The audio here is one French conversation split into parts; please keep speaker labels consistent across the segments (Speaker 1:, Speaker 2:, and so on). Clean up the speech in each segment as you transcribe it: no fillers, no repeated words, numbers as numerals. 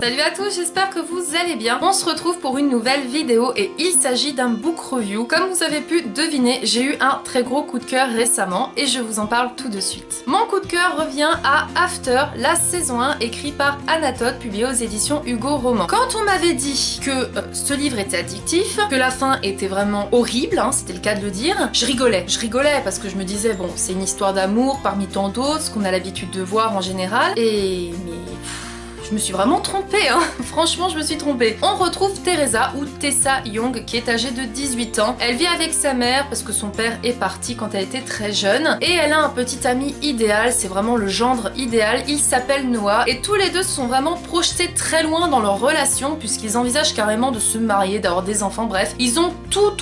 Speaker 1: Salut à tous, j'espère que vous allez bien. On se retrouve pour une nouvelle vidéo et il s'agit d'un book review. Comme vous avez pu deviner, j'ai eu un très gros coup de cœur récemment et je vous en parle tout de suite. Mon coup de cœur revient à After, la saison 1, écrit par Anatole, publié aux éditions Hugo Roman. Quand on m'avait dit que ce livre était addictif, que la fin était vraiment horrible, hein, c'était le cas de le dire, je rigolais parce que je me disais bon, c'est une histoire d'amour parmi tant d'autres, ce qu'on a l'habitude de voir en général, je me suis vraiment trompée, hein. Franchement, je me suis trompée. On retrouve Teresa, ou Tessa Young, qui est âgée de 18 ans. Elle vit avec sa mère parce que son père est parti quand elle était très jeune. Et elle a un petit ami idéal, c'est vraiment le gendre idéal. Il s'appelle Noah. Et tous les deux sont vraiment projetés très loin dans leur relation, puisqu'ils envisagent carrément de se marier, d'avoir des enfants, bref. Ils ont tout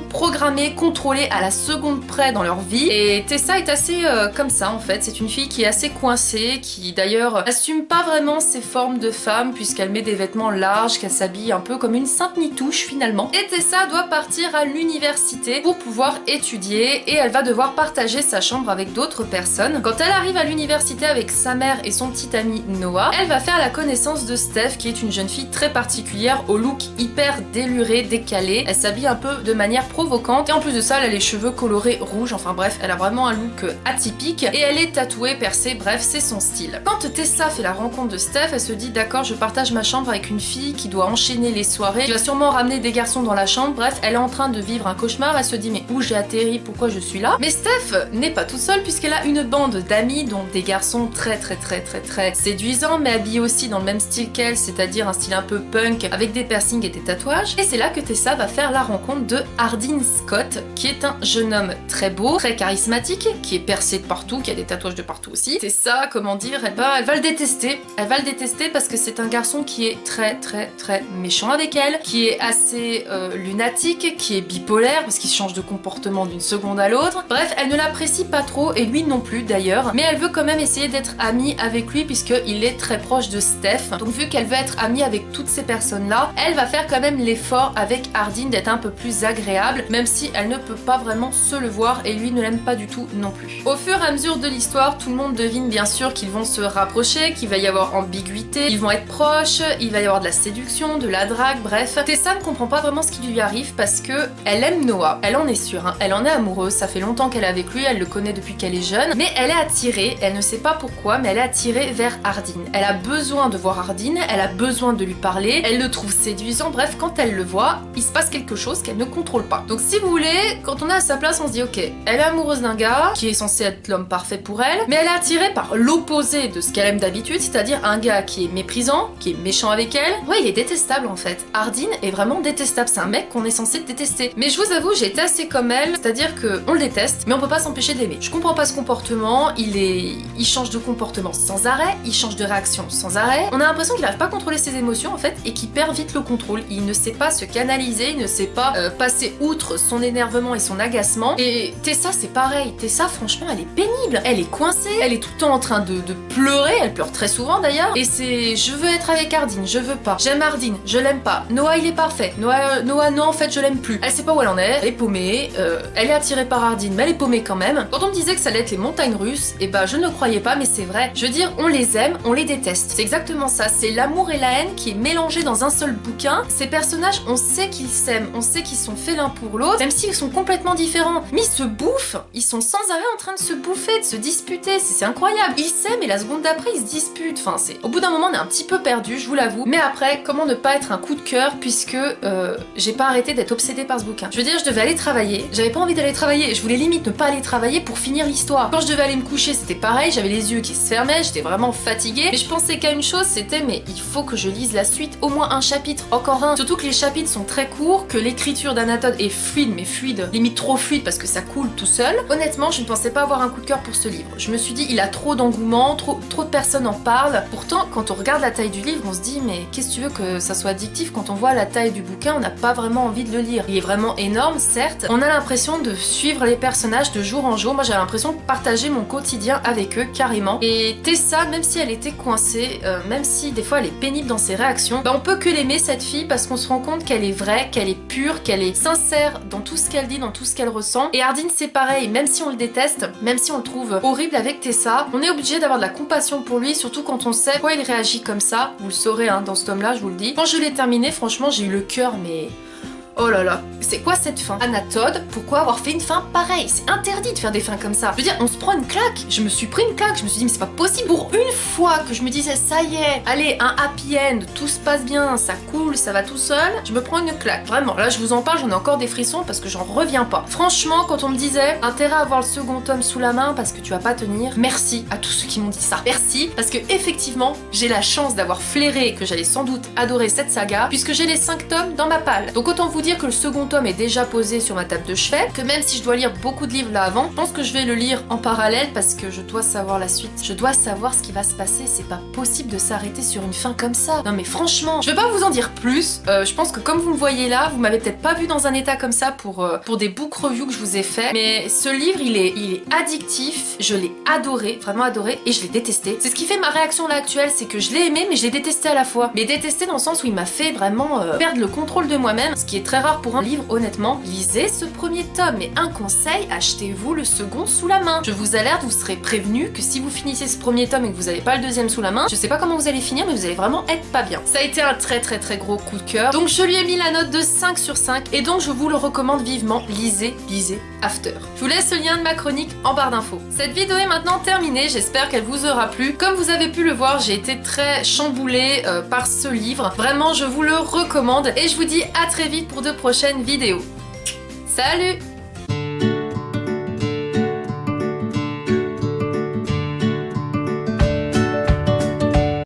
Speaker 1: programmé, contrôlé à la seconde près dans leur vie. Et Tessa est assez comme ça, en fait. C'est une fille qui est assez coincée, qui d'ailleurs n'assume pas vraiment ses formes de femme puisqu'elle met des vêtements larges, qu'elle s'habille un peu comme une sainte nitouche finalement. Et Tessa doit partir à l'université pour pouvoir étudier et elle va devoir partager sa chambre avec d'autres personnes. Quand elle arrive à l'université avec sa mère et son petit ami Noah, elle va faire la connaissance de Steph qui est une jeune fille très particulière au look hyper déluré, décalé. Elle s'habille un peu de manière provocante et en plus de ça elle a les cheveux colorés rouges, enfin bref, elle a vraiment un look atypique et elle est tatouée, percée, bref c'est son style. Quand Tessa fait la rencontre de Steph, elle se dit d'accord, je partage ma chambre avec une fille qui doit enchaîner les soirées, qui va sûrement ramener des garçons dans la chambre, bref, elle est en train de vivre un cauchemar, elle se dit mais où j'ai atterri, pourquoi je suis là? Mais Steph n'est pas toute seule puisqu'elle a une bande d'amis, dont des garçons très séduisants, mais habillés aussi dans le même style qu'elle, c'est-à-dire un style un peu punk, avec des piercings et des tatouages. Et c'est là que Tessa va faire la rencontre de Hardin Scott, qui est un jeune homme très beau, très charismatique, qui est percé de partout, qui a des tatouages de partout aussi. Tessa, comment dire, elle va le détester. Elle va le détester parce que c'est un garçon qui est très méchant avec elle, qui est assez lunatique, qui est bipolaire parce qu'il change de comportement d'une seconde à l'autre. Bref, elle ne l'apprécie pas trop et lui non plus d'ailleurs, mais elle veut quand même essayer d'être amie avec lui puisqu'il est très proche de Steph. Donc vu qu'elle veut être amie avec toutes ces personnes-là, elle va faire quand même l'effort avec Hardin d'être un peu plus agréable, même si elle ne peut pas vraiment se le voir et lui ne l'aime pas du tout non plus. Au fur et à mesure de l'histoire, tout le monde devine bien sûr qu'ils vont se rapprocher, qu'il va y avoir ambiguïté, ils vont être proches, il va y avoir de la séduction, de la drague, bref. Tessa ne comprend pas vraiment ce qui lui arrive parce que elle aime Noah, elle en est sûre, hein. Elle en est amoureuse, ça fait longtemps qu'elle est avec lui, elle le connaît depuis qu'elle est jeune, mais elle est attirée, elle ne sait pas pourquoi, mais elle est attirée vers Hardin. Elle a besoin de voir Hardin, elle a besoin de lui parler, elle le trouve séduisant, bref, quand elle le voit, il se passe quelque chose qu'elle ne contrôle pas. Donc si vous voulez, quand on est à sa place, on se dit ok, elle est amoureuse d'un gars qui est censé être l'homme parfait pour elle, mais elle est attirée par l'opposé de ce qu'elle aime d'habitude, c'est-à-dire un gars qui est méprisant, qui est méchant avec elle. Ouais, il est détestable en fait. Hardin est vraiment détestable, c'est un mec qu'on est censé détester. Mais je vous avoue, j'ai été assez comme elle, c'est-à-dire que on le déteste, mais on peut pas s'empêcher d'aimer. Je comprends pas ce comportement, il change de comportement sans arrêt, il change de réaction sans arrêt. On a l'impression qu'il arrive pas à contrôler ses émotions en fait, et qu'il perd vite le contrôle. Il ne sait pas se canaliser, il ne sait pas passer outre son énervement et son agacement. Et Tessa, c'est pareil. Tessa, franchement, elle est pénible. Elle est coincée, elle est tout le temps en train de pleurer, elle pleure très souvent d'ailleurs, et c'est je veux être avec Hardin, je veux pas. J'aime Hardin, je l'aime pas. Noah il est parfait. Noah non en fait je l'aime plus. Elle sait pas où elle en est, elle est paumée, elle est attirée par Hardin mais elle est paumée quand même. Quand on me disait que ça allait être les montagnes russes, et bah je ne le croyais pas mais c'est vrai. Je veux dire on les aime, on les déteste. C'est exactement ça, c'est l'amour et la haine qui est mélangé dans un seul bouquin. Ces personnages on sait qu'ils s'aiment, on sait qu'ils sont faits l'un pour l'autre, même s'ils sont complètement différents. Mais ils se bouffent, ils sont sans arrêt en train de se bouffer, de se disputer, c'est incroyable. Ils s'aiment et la seconde d'après ils se disputent. Enfin c'est... Au bout d'un moment on est un petit peu perdu, je vous l'avoue. Mais après, comment ne pas être un coup de cœur puisque j'ai pas arrêté d'être obsédée par ce bouquin. Je veux dire, je devais aller travailler, j'avais pas envie d'aller travailler, je voulais limite ne pas aller travailler pour finir l'histoire. Quand je devais aller me coucher, c'était pareil, j'avais les yeux qui se fermaient, j'étais vraiment fatiguée. Mais je pensais qu'à une chose, c'était mais il faut que je lise la suite, au moins un chapitre, encore un. Surtout que les chapitres sont très courts, que l'écriture d'Anatole est fluide, mais fluide, limite trop fluide parce que ça coule tout seul. Honnêtement, je ne pensais pas avoir un coup de cœur pour ce livre. Je me suis dit, il a trop d'engouement, trop de personnes en parlent. Pourtant, quand on regarde la taille du livre, on se dit mais qu'est-ce que tu veux que ça soit addictif? Quand on voit la taille du bouquin, on n'a pas vraiment envie de le lire. Il est vraiment énorme, certes. On a l'impression de suivre les personnages de jour en jour. Moi, j'ai l'impression de partager mon quotidien avec eux, carrément. Et Tessa, même si elle était coincée, même si des fois elle est pénible dans ses réactions, bah on peut que l'aimer cette fille parce qu'on se rend compte qu'elle est vraie, qu'elle est pure, qu'elle est sincère dans tout ce qu'elle dit, dans tout ce qu'elle ressent. Et Hardin, c'est pareil. Même si on le déteste, même si on le trouve horrible avec Tessa, on est obligé d'avoir de la compassion pour lui, surtout quand on sait sait pourquoi il réagit comme ça. Vous le saurez hein, dans ce tome-là, je vous le dis. Quand je l'ai terminé, franchement, j'ai eu le cœur, mais... Oh là là, c'est quoi cette fin? Anna Todd, pourquoi avoir fait une fin pareille? C'est interdit de faire des fins comme ça. Je veux dire, on se prend une claque. Je me suis pris une claque, je me suis dit mais c'est pas possible. Pour une fois que je me disais ça y est, allez, un happy end, tout se passe bien, ça coule, ça va tout seul, je me prends une claque. Vraiment, là je vous en parle, j'en ai encore des frissons parce que j'en reviens pas. Franchement, quand on me disait intérêt à avoir le second tome sous la main parce que tu vas pas tenir, merci à tous ceux qui m'ont dit ça. Merci, parce que effectivement, j'ai la chance d'avoir flairé que j'allais sans doute adorer cette saga puisque j'ai les 5 tomes dans ma palle. Donc autant vous dire que le second tome est déjà posé sur ma table de chevet, que même si je dois lire beaucoup de livres là avant, je pense que je vais le lire en parallèle parce que je dois savoir la suite. Je dois savoir ce qui va se passer, c'est pas possible de s'arrêter sur une fin comme ça. Non mais franchement, je vais pas vous en dire plus, je pense que comme vous me voyez là, vous m'avez peut-être pas vu dans un état comme ça pour des book reviews que je vous ai fait, mais ce livre il est addictif, je l'ai adoré, vraiment adoré, et je l'ai détesté. C'est ce qui fait ma réaction là actuelle, c'est que je l'ai aimé mais je l'ai détesté à la fois. Mais détesté dans le sens où il m'a fait vraiment perdre le contrôle de moi-même, ce qui est très rare pour un livre, honnêtement. Lisez ce premier tome, mais un conseil, achetez-vous le second sous la main. Je vous alerte, vous serez prévenu que si vous finissez ce premier tome et que vous n'avez pas le deuxième sous la main, je sais pas comment vous allez finir, mais vous allez vraiment être pas bien. Ça a été un très gros coup de cœur, donc je lui ai mis la note de 5 sur 5, et donc je vous le recommande vivement, lisez After. Je vous laisse le lien de ma chronique en barre d'infos. Cette vidéo est maintenant terminée, j'espère qu'elle vous aura plu. Comme vous avez pu le voir, j'ai été très chamboulée par ce livre. Vraiment, je vous le recommande, et je vous dis à très vite pour de prochaines vidéos. Salut!